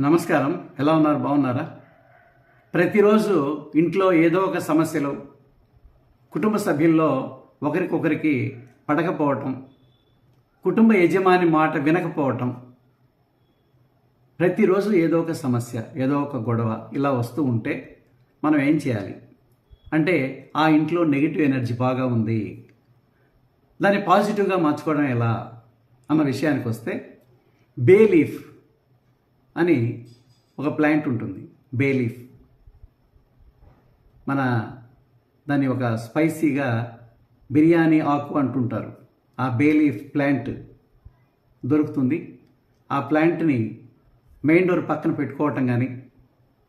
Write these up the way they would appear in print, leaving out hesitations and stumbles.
నమస్కారం. ఎలా ఉన్నారు? బాగున్నారా? ప్రతిరోజు ఇంట్లో ఏదో ఒక సమస్యలు, కుటుంబ సభ్యుల్లో ఒకరికొకరికి పడకపోవటం, కుటుంబ యజమాని మాట వినకపోవటం, ప్రతిరోజు ఏదో ఒక సమస్య, ఏదో ఒక గొడవ ఇలా వస్తూ ఉంటే మనం ఏం చేయాలి అంటే, ఆ ఇంట్లో నెగిటివ్ ఎనర్జీ బాగా ఉంది, దాన్ని పాజిటివ్గా మార్చుకోవడం ఎలా అన్న విషయానికి వస్తే, బే లీఫ్ అని ఒక ప్లాంట్ ఉంటుంది. బే లీఫ్ దాన్ని ఒక స్పైసీగా బిర్యానీ ఆకు అంటుంటారు. ఆ బే లీఫ్ ప్లాంట్ దొరుకుతుంది. ఆ ప్లాంట్ని మెయిన్ డోర్ పక్కన పెట్టుకోవటం కానీ,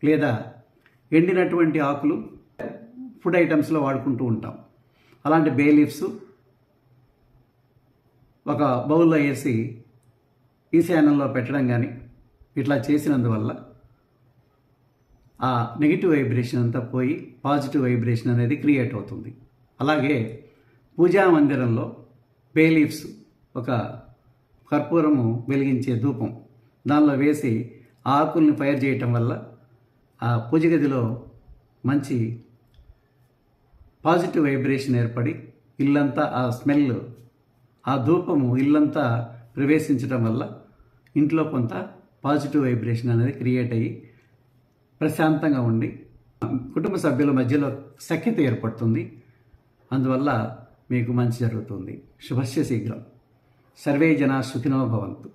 లేదా ఎండినటువంటి ఆకులు ఫుడ్ ఐటమ్స్లో వాడుకుంటూ ఉంటాం. అలాంటి బే లీవ్స్ ఒక బౌల్లో వేసి ఈశాన్యంలో పెట్టడం కానీ ఇట్లా చేసినందువల్ల ఆ నెగిటివ్ వైబ్రేషన్ అంతా పోయి పాజిటివ్ వైబ్రేషన్ అనేది క్రియేట్ అవుతుంది. అలాగే పూజా మందిరంలో బే లీవ్స్, ఒక కర్పూరము వెలిగించే ధూపం, దానిలో వేసి ఆ ఆకుల్ని ఫైర్ చేయటం వల్ల ఆ పూజ గదిలో మంచి పాజిటివ్ వైబ్రేషన్ ఏర్పడి ఇల్లంతా ఆ స్మెల్, ఆ ధూపము ఇల్లంతా ప్రవేశించడం వల్ల ఇంట్లో కొంత పాజిటివ్ వైబ్రేషన్ అనేది క్రియేట్ అయ్యి ప్రశాంతంగా ఉండి కుటుంబ సభ్యుల మధ్యలో సఖ్యత ఏర్పడుతుంది. అందువల్ల మీకు మంచి జరుగుతుంది. శుభస్య శీఘ్రం. సర్వే జనా సుఖినో భవంతు.